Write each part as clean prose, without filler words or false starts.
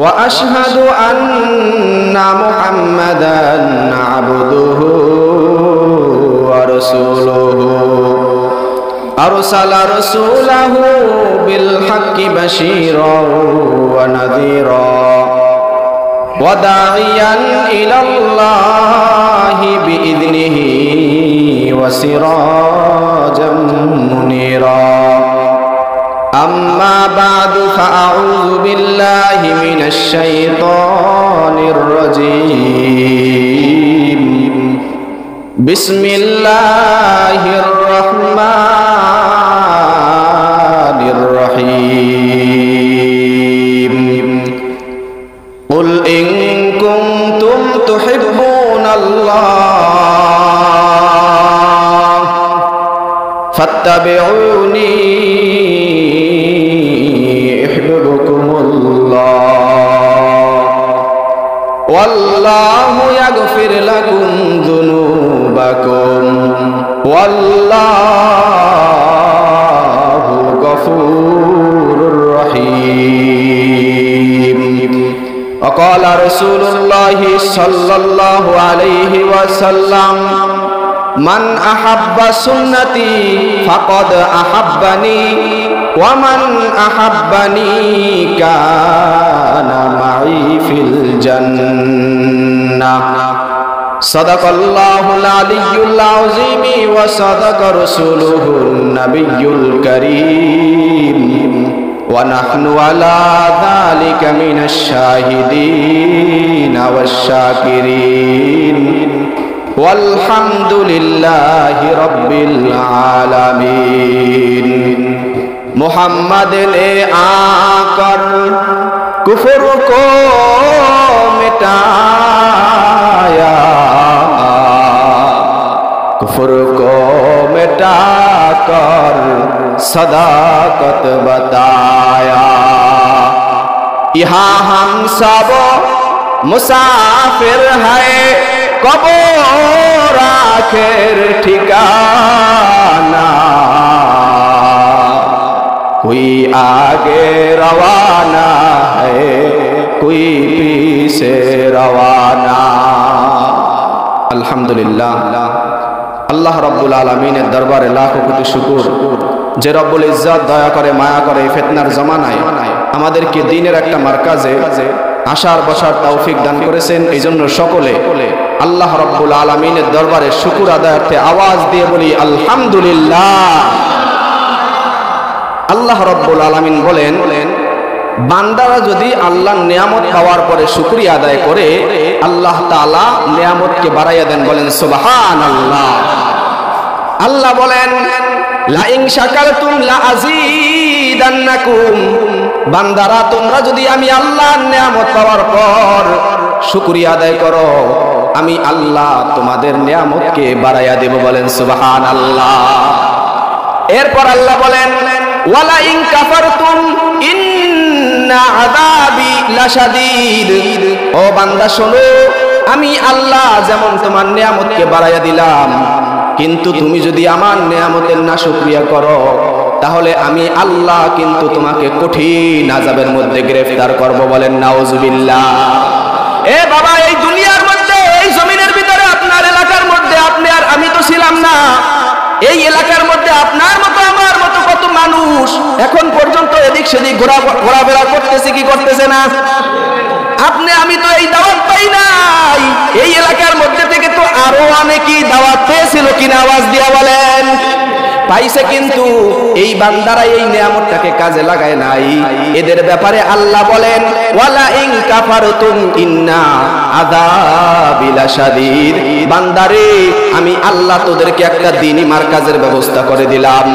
ওয়া আশহাদু আন্না মুহাম্মাদান আবদুহু ওয়া রাসূলুহু আরসালা রাসূলাহু বিল হাক্কি বাশীরাও ওয়া নাযীরা ওয়া দাঈয়ান ইলাল্লাহি বিইذনিহি ওয়া সিরাজাম মুনীরা أما بعد فأعوذ بالله من الشيطان الرجيم بسم الله الرحمن الرحيم قل إن كنتم تحبون الله فاتبعوني والله يغفر لكم ذنوبكم والله غفور رحيم وقال رسول الله صلى الله عليه وسلم من أحب سنتي فقد أحبني ومن أحبني كان معي في الجنة صدق الله العلي العظيم وصدق رسوله النبي الكريم ونحن على ذلك من الشاهدين والشاكرين والحمد لله رب العالمين मोहम्मद ने आकर कुफ्र को मिटाया कुफ्र को मिटाकर सदाकत बताया यहाँ हम सब मुसाफिर है कब्र आखिर ठिकाना कोई आगे रवाना है कोई पीछे रवाना अल्हम्दुलिल्लाह अल्लाह रब्बुल आलमीনের দরবারে লাখো কোটি শুকর যে রব্বুল ইজ্জত দয়া করে মায়া করে এই ফিতনার জামানায় আমাদেরকে দ্বীনের একটা মারকাজে আসার বসার তৌফিক দান করেছেন। এইজন্য সকলে আল্লাহ রব্বুল আলমিনের দরবারে শুকর আদায়ার্থে আওয়াজ দিয়ে বলি আলহামদুলিল্লাহ। আল্লাহ রব্বুল আলামিন বলেন, বান্দারা যদি আল্লাহর নিয়ামত পাওয়ার পরে শুকরিয়া আদায় করে আল্লাহ তাআলা নিয়ামতকে বাড়াইয়া দেন। বলেন সুবহানাল্লাহ। আল্লাহ বলেন লা ইন শাকারতুম লা আযীদান্নাকুম, বান্দারা তোমরা যদি আমি আল্লাহর নিয়ামত পাওয়ার পর শুকরিয়া আদায় করো আমি আল্লাহ তোমাদের নিয়ামতকে বাড়াইয়া দেব। বলেন সুবহানাল্লাহ। এরপর আল্লাহ বলেন ওয়ালা ইন কাফারতুম ইন্না আযাবি লাশাদীদ, ও বান্দা শোনো আমি আল্লাহ যেমন তোমার নিয়ামতকে বাড়াইয়া দিলাম, কিন্তু তুমি যদি আমার নিয়ামতের না শুকরিয়া করো তাহলে আমি আল্লাহ কিন্তু তোমাকে কঠিন আযাবের মধ্যে গ্রেফতার করব। বলেন নাউজুবিল্লাহ। এ বাবা, এই দুনিয়ার মধ্যে এই জমিনের ভিতরে আপনার এলাকার মধ্যে আপনি আর আমি তো ছিলাম না, এই এলাকার মধ্যে আপনার মতো আমার মতো কত মানুষ এখন পর্যন্ত এদিক সেদিক ঘোরাফেরা করতেছে কি করতেছে না? আপনি আমি তো এই দাওয়াত পাই নাই। এই এলাকার মধ্যে থেকে তো আরো অনেকেই দাওয়াত পেয়েছিল কিনা আওয়াজ দিয়া বলেন? পাইছে, কিন্তু এই বান্দারা এই নিয়ামতটাকে কাজে লাগায় নাই। এদের ব্যাপারে আল্লাহ বলেন ওয়ালা ইন কাফারতুম ইন্না আযাবি লাশাদীদ, বান্দারে আমি আল্লাহ তোদেরকে একটা দ্বীনি মারকাজের ব্যবস্থা করে দিলাম,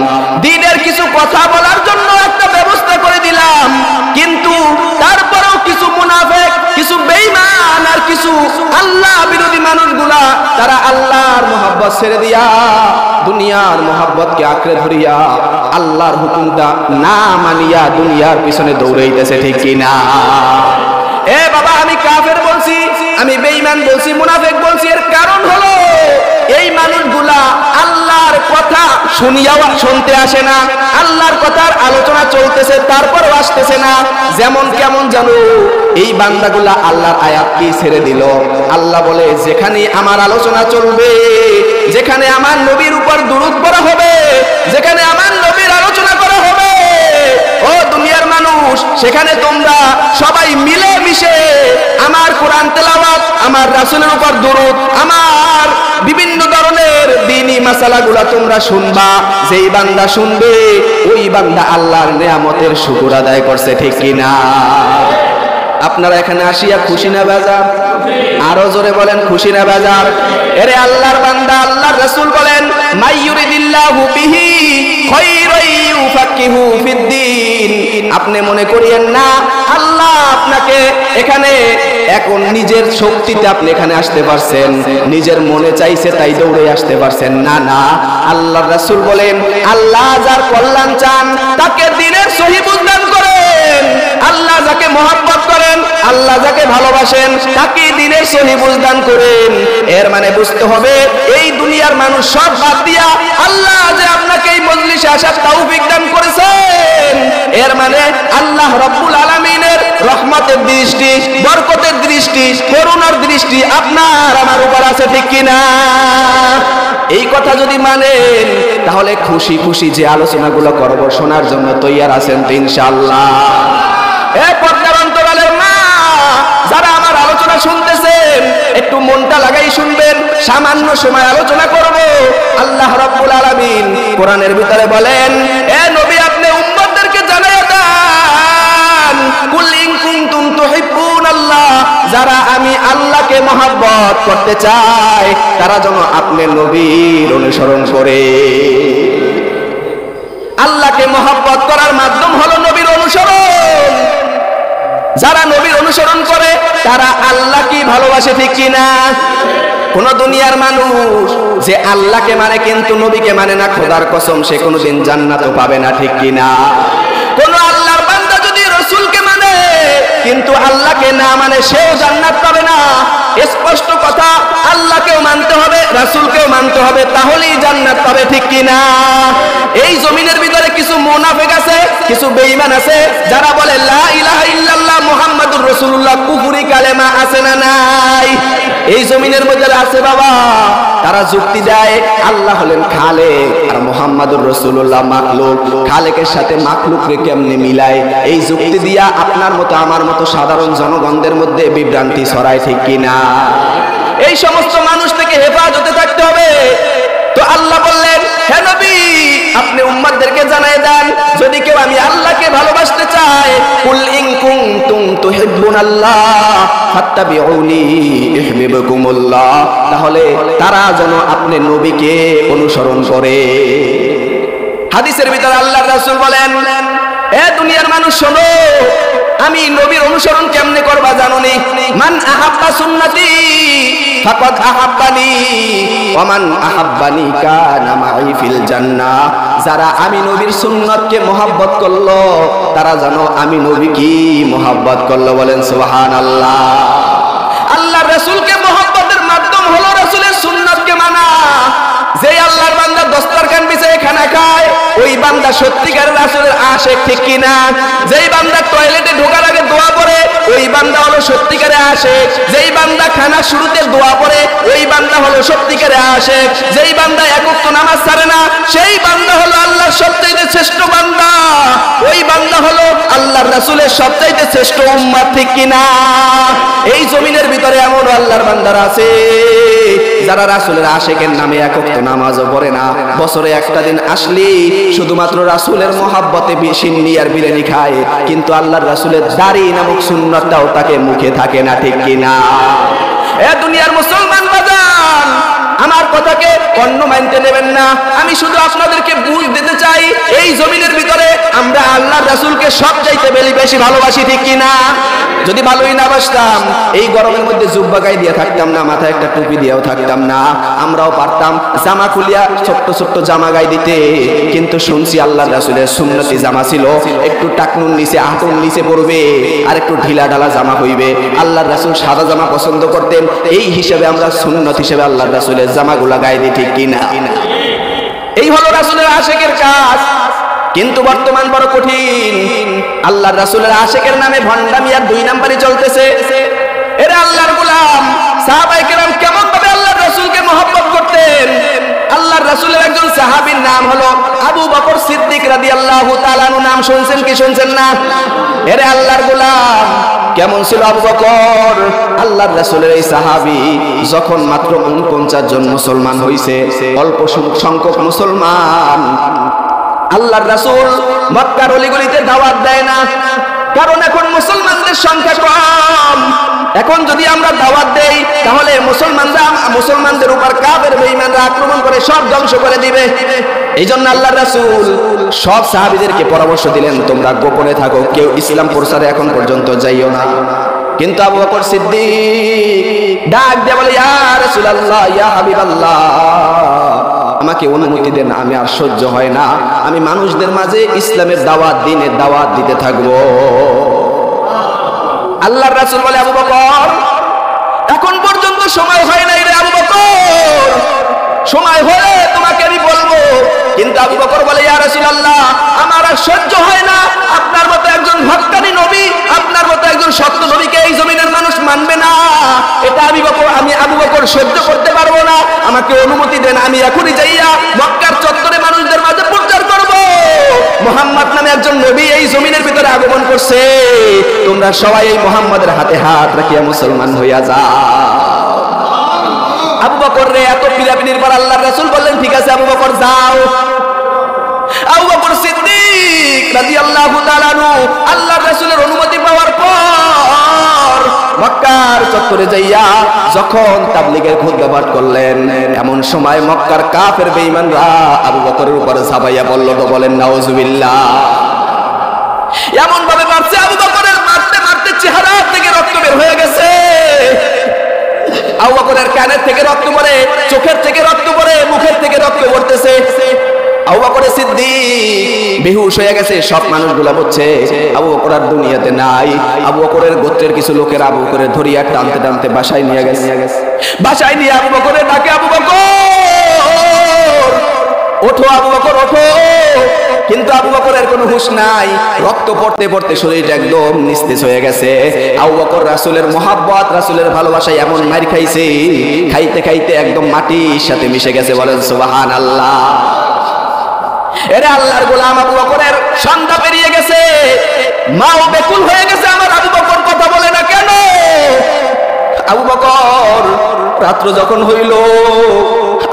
দ্বীনের কিছু কথা বলার জন্য একটা ব্যবস্থা করে দিলাম, কিন্তু তারপরেও কিছু মুনাফিক, কিছু বেঈমান আর কিছু আল্লাহ বিরোধী মানুষগুলা তারা আল্লাহর মহব্বত ছেড়ে দিয়া দুনিয়ার মহব্বতকে আঁকড়ে ধরিয়া আল্লাহর হুকুমটা না মানিয়া দুনিয়ার পিছনে দৌড়াইতেছে, ঠিক কিনা? এ বাবা, আমি কাফের বলছি, আমি বেঈমান বলছি, মুনাফিক বলছি, এর কারণ হলো এই মানুষগুলা আল্লাহর কথা শুনিয়াও শুনতে আসে না, আল্লাহর কথার আলোচনা চলতেছে তারপরও আসতেছে না। যেমন কেমন জানো এই বান্দাগুলা আল্লাহর আয়াত কি ছেড়ে দিল। আল্লাহ বলে যেখানে আমার আলোচনা চলবে, যেখানে আমার নবীর উপর দুরূদ পড়া হবে, যেখানে আমার নবীর আলোচনা করা হবে, ও দুনিয়ার মানুষ, সেখানে তোমরা সবাই মিলে মিশে আমার কোরআন তেলাওয়াত, আমার রাসূলের উপর দুরূদ, আমার বিভিন্ন ধরনের দ্বীনি মাসালাগুলো তোমরা শুনবা। যেই বান্দা শুনবে ওই বান্দা আল্লাহর নিয়ামতের শুকর আদায় করছে, ঠিক কি না? আপনারা এখানে আসিয়া খুশি না বেজার? আরো জোরে বলেন খুশি না বেজার? এরে আল্লাহর বান্দা, আল্লাহর রাসূল বলেন মাইয়ুরিদিল্লাহু বিহি খায়রান ইউফাক্কিহু ফিদ্দীন। আপনি মনে করিয়েন না আল্লাহ আপনাকে এখানে এখন নিজের শক্তিতে আপনি এখানে আসতে পারছেন, নিজের মনে চাইছে তাই দৌড়ে আসতে পারছেন। না না, আল্লাহর রাসূল বলেন আল্লাহ যার কল্যাণ চান তাকে দ্বীনের সহি বুঝদান করেন। আল্লাহ যাকে মহব্বত করেন, আল্লাহ যাকে ভালোবাসেন তাকে দ্বীনের সহি বুঝদান করেন। এর মানে বুঝতে হবে এই দুনিয়ার মানুষ সব বাদ দিয়া আল্লাহ যে আপনাকে এই মজলিসে আসার তৌফিক দান করেছেন, এর মানে আল্লাহ রাব্বুল আলামিনের রহমতের দৃষ্টি, বরকতের দৃষ্টি, করুণার দৃষ্টি আপনার আমার উপর আছে, ঠিক কি না? এই কথা যদি মানেন তাহলে খুশি খুশি যে আলোচনাগুলো করব শোনার জন্য তৈয়ার আছেন তো ইনশাআল্লাহ? এ পর্দার অন্তরালের মা, যারা আমার আলোচনা শুনতেছেন একটু মনটা লাগাই শুনবেন। সামান্য সময় আলোচনা করব। আল্লাহ রাব্বুল আলামিন কোরআনের ভিতরে বলেন, এ নবী আপনি উম্মতদেরকে জানায়া দেন কুল ইন কুনতুম তুহিব্বুনাল্লাহ, যারা আমি আল্লাহকে মহব্বত করতে চাই তারা যেন আপনি নবীর অনুসরণ করে। আল্লাহকে মহব্বত করার মাধ্যম হলো নবীর অনুসরণ। যারা নবীর অনুসরণ করে তারা আল্লাহকে ভালোবাসে, ঠিক কি না? কোন দুনিয়ার মানুষ যে আল্লাহকে মানে কিন্তু নবীকে মানে না, খোদার কসম সে কোনোদিন জান্নাতও পাবে না, ঠিক কি না? কোন আল্লাহর বান্দা যদি রাসূলকে মানে কিন্তু আল্লাহকে না মানে সেও জান্নাত পাবে না। স্পষ্ট কথা, আল্লাহকেও মানতে হবে, রাসূলকেও মানতে হবে, তাহলেই জান্নাত পাবে, ঠিক কি না? এই জমিনের ভিতরে কিছু মুনাফিক আছে, কিছু বেঈমান আছে যারা বলে লা ইলাহা ইল্লাল্লাহ মুহাম্মাদুর রাসূলুল্লাহ, কুফরি কালেমা আছে না নাই? এই জমিনের মধ্যে আছে বাবা। তারা যুক্তি দেয় আল্লাহ হলেন খালেক আর মুহাম্মাদুর রাসূলুল্লাহ মাখলুক। খালেকের সাথে মাখলুককে কেমনে মিলায়? এই যুক্তি দিয়া আপনার মতো আমার মতো সাধারণ জনগণদের মধ্যে বিভ্রান্তি ছড়ায়, ঠিক কি না? এই সমস্ত মানুষ থেকে হেফাজতে থাকতে হবে। তো আল্লাহ বললেন, হে নবী আপনি উম্মতদেরকে জানায় দেন যদি কেউ আমি আল্লাহকে ভালোবাসতে চায়, কুল ইন কুনতুম তুহিব্বুনাল্লাহ ফাত্তাবিউনি ইউহিব্বুকুমুল্লাহ, তাহলে তারা যেন আপনি নবীকে অনুসরণ করে। হাদিসের ভিতরে আল্লাহর রাসূল বলেন, এ দুনিয়ার মানুষ শোনো, আমি নবীর অনুসরণ কেমনে করবা জানো নি? মান আহাব্বা সুন্নতি ফাকাদ আহাব্বানি ওয়া মান আহাব্বানি কানা মাই ফিল জান্নাহ। যারা আমি নবীর সুন্নতকে মহব্বত করলো তারা জানো আমি নবীকে মহব্বত করলো। বলেন সুবহানাল্লাহ। আল্লাহর রাসূলকে মহব্বতের মাধ্যম হলো রাসূলের সুন্নতকে মানা। যে আল্লাহর বান্দা দস্তরখান বিছায় খানা খায় ওই বান্দা সত্যিকারের রাসূলের আশিক, ঠিক কি না? যেই বান্দা টয়লেটে ঢোকার আগে দোয়া পড়ে ওই বান্দা হলো সত্যিকারের আশিক। যেই বান্দা খানা শুরুতে দোয়া পড়ে ওই বান্দা হলো সত্যিকারের আশিক। যেই বান্দা এক ওয়াক্ত নামাজ ছাড়ে না সেই বান্দা হলো আল্লাহর সবচাইতে শ্রেষ্ঠ বান্দা। ওই বান্দা হলো আল্লাহর রাসূলের সবচাইতে শ্রেষ্ঠ উম্মত, ঠিক কি না? এই জমিনের ভিতরে এমন আল্লাহর বান্দারা আছে যারা রাসূলের আশিকের নামে এক ওয়াক্ত নামাজও পড়ে না, বছরে একটা দিন আসলে শুধুমাত্র রাসূলের মহব্বতে সিন্নি আর বিরিয়ানি খায়, কিন্তু আল্লাহর রাসূলের দাড়ি নামক সুন্নতটাও তাকে মুখে থাকে না, ঠিক কি না? এ দুনিয়ার মুসলমান বাজান, আমার কথাকে অন্য মানতে নেবেন না। আমি শুধু আপনাদেরকে বুঝ দিতে চাই এই জমিনের ভিতরে আমরা আল্লাহর রাসূলকে সবচাইতে বেশি ভালোবাসি, ঠিক কি না? যদি ভালোই না বাসতাম এই গরমের মধ্যে জুব্বা গায়ে দিয়ে থাকতাম না, মাথায় একটা টুপি দিয়েও থাকতাম না। আমরাও পারতাম জামা খুলিয়া ছোট্ট ছোট্ট জামা গায়ে দিতে, কিন্তু শুনছি আল্লাহর রাসূলের সুন্নতি জামা ছিল একটু টাকনুর নিচে হাঁটুর নিচে পড়বে আর একটু ঢিলা ঢালা জামা হইবে। আল্লাহর রাসূল সাদা জামা পছন্দ করতেন, এই হিসেবে আমরা সুন্নত হিসেবে আল্লাহর রাসূলের জামাগুলা গায়ে দিই, ঠিক কি না? এই হলো রাসূলের আশিকের কাজ। কিন্তু বর্তমান বড় কঠিন। আল্লাহর রাসূলের আশিকের নামে ভণ্ডামি আর 2 নাম্বারই চলতেছে। এরা আল্লাহর গোলাম। সাহাবায়ে কেরাম কেমন ভাবে আল্লাহর রাসূলকে মহব্বত করতেন। আল্লাহর রাসূলের একজন সাহাবীর নাম হলো আবু বকর সিদ্দিক রাদিয়াল্লাহু তাআলা আনহু। নাম শুনছেন কি শুনছেন না? এরা আল্লাহর গোলাম। কেমন ছিল আবু বকর? আল্লাহর রাসূলের এই সাহাবী যখন মাত্র 49 জন মুসলমান হইছে, অল্প সংখ্যক মুসলমান, আল্লাহর রাসূল মক্কার অলিগলিতে দাওয়াত দেয় না। কারণ এখন মুসলমানদের সংখ্যা কম। এখন যদি আমরা দাওয়াত দেই তাহলে মুসলমানদের উপর কাফের বেঈমানরা আক্রমণ করে সব ধ্বংস করে দিবে। এইজন্য আল্লাহর রাসূল সব সাহাবীদেরকে পরামর্শ দিলেন, তোমরা গোপনে থাকো, কেউ ইসলাম প্রচারে এখন পর্যন্ত যাইও না। কিন্তু আবু বকর সিদ্দিক ডাক দিয়ে বলে, ইয়া রাসূলুল্লাহ, ইয়া হাবিবাল্লাহ, আমাকে অনুমতি দেন, আমি আর সহ্য হয় না, আমি মানুষদের মাঝে ইসলামের দাওয়াত, দ্বীনের দাওয়াত দিতে থাকবো। আল্লাহর রাসূল বলে, আবু বকর, এখন পর্যন্ত সময় হয় নাই রে আবু বকর, সময় হলে তোমাকে আমি বলবো। কিন্তু আবু বকর বলে, ইয়া রাসূলুল্লাহ, আমার আর সহ্য হয় না, আপনার মতো একজন হক্কানি নবী, আপনার মতো একজন সত্য নবীকে এই জমিনের মানুষ মানবে না, এটা আমি আবু বকর সহ্য করতে পারবো না, আমাকে অনুমতি দেন, আমি এখনই যাইয়া মক্কার চত্বরে মানুষদের মাঝে প্রচার করব, মুহাম্মদ নামে একজন নবী এই জমিনের ভিতরে আগমন করছে, তোমরা সবাই এই মুহাম্মাদের হাতে হাত রাখিয়া মুসলমান হইয়া যাও। আবু বকর রে এত পিলাপিলির পর আল্লাহর রাসূল বললেন, ঠিক আছে আবু বকর যাও। আবু বকর সিদ্দিক রাদিয়াল্লাহু তাআলা আনহু আল্লাহর রাসূলের অনুমতি পাওয়ার পর মক্কার চত্বরে যাইয়া যখন তাবলীগের খুতবা পাঠ করলেন, এমন সময় মক্কার কাফের বেঈমানরা আবু বকরের উপর ঝাঁপাইয়া পড়ল। তো বলেন নাউজুবিল্লাহ। এমন ভাবে মারছে, আবু বকরের মারতে মারতে চেহারা থেকে রক্ত বের হয়ে গেছে। আবু বকরের কানের থেকে রক্ত পড়ে, চোখের থেকে রক্ত পড়ে, মুখের থেকে রক্ত পড়তেছে। আবু বকর সিদ্দিক বেহুশ হয়ে গেছে। সব মানুষগুলা বলছে আবু বকর আর দুনিয়াতে নাই। আবু বকরের গোত্রের কিছু লোকের আবু বকরের ধরিয়া টানতে টানতে বাসায় নিয়ে গেছে। বাসায় নিয়ে আবু বকরের ডাকে, আবু বকর ওঠো, আবু বকর ওঠো। কিন্তু আবু বকরের কোনো হুঁশ নাই, রক্ত পড়তে পড়তে শরীরটা একদম নিস্তেজ হয়ে গেছে। আবু বকর রাসূলের মহব্বত, রাসূলের ভালোবাসায় এমন মার খাইছে, খাইতে খাইতে একদম মাটির সাথে মিশে গেছে। বলেন সুবহানাল্লাহ। এরে আল্লাহর গোলাম আবু বকরের সন্ধ্যা পেরিয়ে গেছে, মাও বেকুল হয়ে গেছে, আমার আবু বকর কথা বলে না কেন? আবু বকর রাত্র যখন হইল,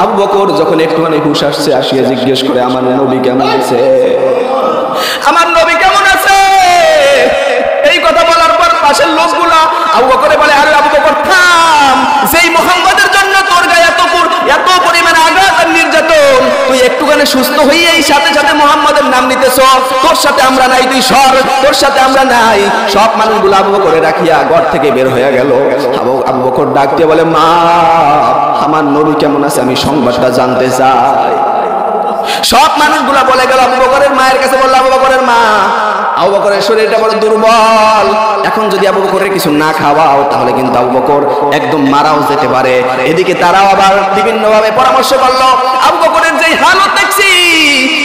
আবু বকর যখন একটুখানি হুঁশ আসছে, আসিয়া জিজ্ঞেস করে, আমার নবী কেমন আছে? আমার নবী কেমন আছে? এই কথা বলার পর পাশের লোকগুলা আবু বকরে বলে, আরে আবু বকর থাম, যেই মুহাম্মাদের জন্য তোর গায়ে এত পরিমাণে আঘাত আর নির্যাতন, তুই একটুখানি সুস্থ হয়ে এই সাথে সাথে মুহাম্মাদের নাম নিতেছ, তোর সাথে আমরা নাই, তুই সর, তোর সাথে আমরা নাই। সব মানুষগুলো আবু বকরে রাখিয়া ঘর থেকে বের হয়ে গেল। আবু বকর ডাক দিয়ে বলে, মা, আমার নবী কেমন আছে, আমি সংবাদটা জানতে চাই। সব মানুষগুলা বলে গেল আবু বকরের মায়ের কাছে। বলল আবু বকরের মা, আবু বকরের শরীরটা বড় দুর্বল, এখন যদি আবু বকরের কিছু না খাওয়াও তাহলে কিন্তু আবু বকর একদম মারাও যেতে পারে। এদিকে তারাও আবার বিভিন্ন ভাবে পরামর্শ করলো। আবু বকরের যে হালত দেখছি,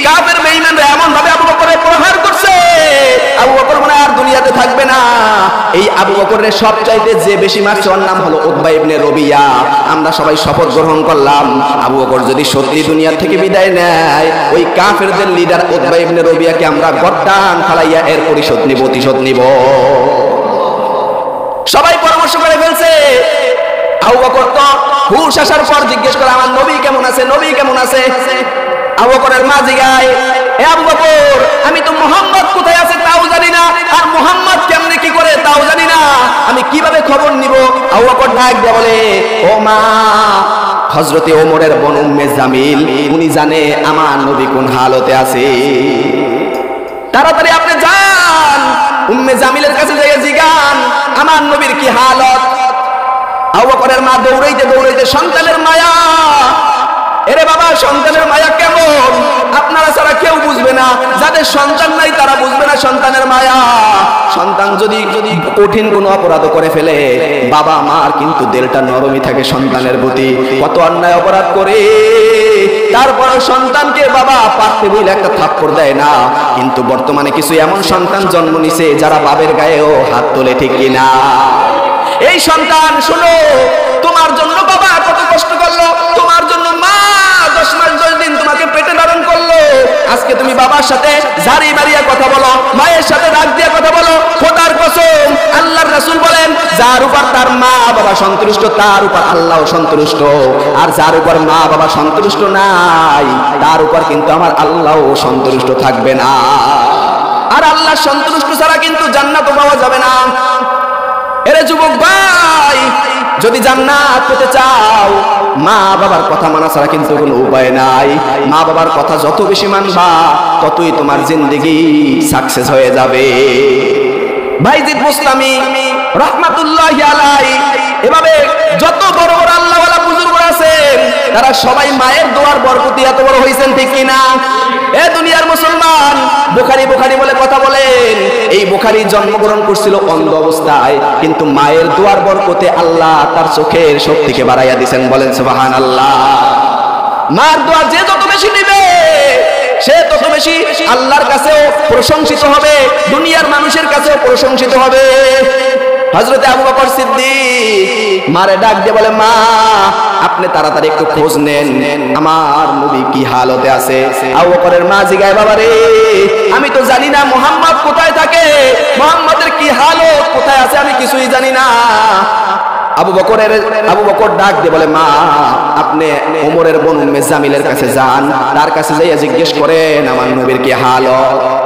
কাফের বেঈমানরা এমন ভাবে আবু বকরের প্রহার করছে, আবু বকর মনে আর দুনিয়াতে থাকবে না। এই আবু বকরের সবচাইতে যে বেশি মারছে, ওর নাম হলো উতবা ইবনে রবিয়া। আমরা সবাই শপথ গ্রহণ করলাম, আবু বকর যদি সত্যি দুনিয়া থেকে বিদায় নেয়, ওই কাফেরদের লিডার উতবা ইবনে রবিয়াকে আমরা গর্দান ফালাইয়া এর প্রতিশোধ নিব। সবাই পরামর্শ করে ফেলছে। আবু বকর তো হুঁশ আসার পর জিজ্ঞেস করে, আমার নবী কেমন আছে, নবী কেমন আছে? আবু বকরের মা জিগায়, এ আবু বকর, আমি তো মুহাম্মদ কোথায় আছে তাও জানি না, আর মুহাম্মদ কেমনে কি করে তাও জানি না, আমি কিভাবে খবর নিব? আবু বকর ডাক দিয়ে বলে, ও মা, হযরতে ওমরের বোন উম্মে জামিল, উনি জানে আমার নবী কোন হালতে আছে, তাড়াতাড়ি আপনি যান, উম্মে জামিলের কাছে যাইয়া জিগান আমার নবীর কি হালত। আবু বকরের মা দৌড়াইতে দৌড়াইতে, সন্তানের মায়া, এরে বাবা, সন্তানের মায়া কেমন আপনারা ছাড়া কেউ বুঝবে না, যাদের সন্তান নাই তারা বুঝবে না সন্তানের মায়া। সন্তান যদি কঠিন কোনো অপরাধ করে ফেলে, বাবা মার কিন্তু দিলটা নরমই থাকে সন্তানের প্রতি। কত অন্যায় অপরাধ করে তারপরও সন্তানকে বাবা পারতে বলে একটা থাপ্পড় দেয় না। কিন্তু বর্তমানে কিছু এমন সন্তান জন্ম নিছে যারা বাবের গায়েও হাত তোলে, ঠিক কিনা? এই সন্তান শোনো, তোমার জন্য বাবা কত কষ্ট করলো, তোমার জন্য মা 10 মাস 10 দিন তোমাকে পেটে ধারণ করলো। আজকে তুমি বাবার সাথে ঝাড়ি মারিয়া কথা বলো, মায়ের সাথে রাগ দিয়ে কথা বলো। খোদার কসম, আল্লাহর রাসূল বলেন, যার উপর তার মা বাবা সন্তুষ্ট তার উপর আল্লাহও সন্তুষ্ট, আর যার উপর মা বাবা সন্তুষ্ট নাই তার উপর কিন্তু আমার আল্লাহও সন্তুষ্ট থাকবে না। আর আল্লাহ সন্তুষ্ট ছাড়া কিন্তু জান্নাতও পাওয়া যাবে না। এরে যুবক ভাই, যদি জান্নাত পেতে চাও মা বাবার কথা মানা ছাড়া কিন্তু কোনো উপায় নাই। মা বাবার কথা যত বেশি মানবা ততই তোমার জিন্দেগি সাকসেস হয়ে যাবে। ভাইজিদ মুস্তামি রাহমাতুল্লাহি আলাইহি এভাবে যত বড় বড় আল্লাহওয়ালা বুজুর্গ আছেন তারা সবাই মায়ের দোয়ার বরকতে এত বড় হয়েছেন, ঠিক কিনা? এ দুনিয়ার মুসলমান, বুখারী বলে কথা বলেন, এই বুখারী জন্মগ্রহণ করছিল অন্ধ অবস্থায়, কিন্তু মায়ের দোয়ার বরকতে আল্লাহ তার চোখের শক্তিকে বাড়াইয়া দিয়েছেন। বলেন সুবহানাল্লাহ। মার দোয়া যে যত বেশি নিবে সে তত বেশি আল্লাহর কাছেও প্রশংসিত হবে, দুনিয়ার মানুষের কাছেও প্রশংসিত হবে। হযরত আবু বকর সিদ্দিক মারে ডাক দিয়ে বলে, মা আপনি তাড়াতাড়ি একটু খোঁজ নেন আমার নবী কি হালতে আছে। আবু বকরের মা জিগায়, বাবা রে আমি তো জানি না মুহাম্মদ কোথায় থাকে, মুহাম্মাদের কি হালত কোথায় আছে আমি কিছুই জানি না। আবু বকর ডাক দিয়ে বলে, মা আপনি ওমরের বোন উম্মে জামিলের কাছে যান, তার কাছে যাইয়া জিজ্ঞেস করেন আমার নবীর কি হালত।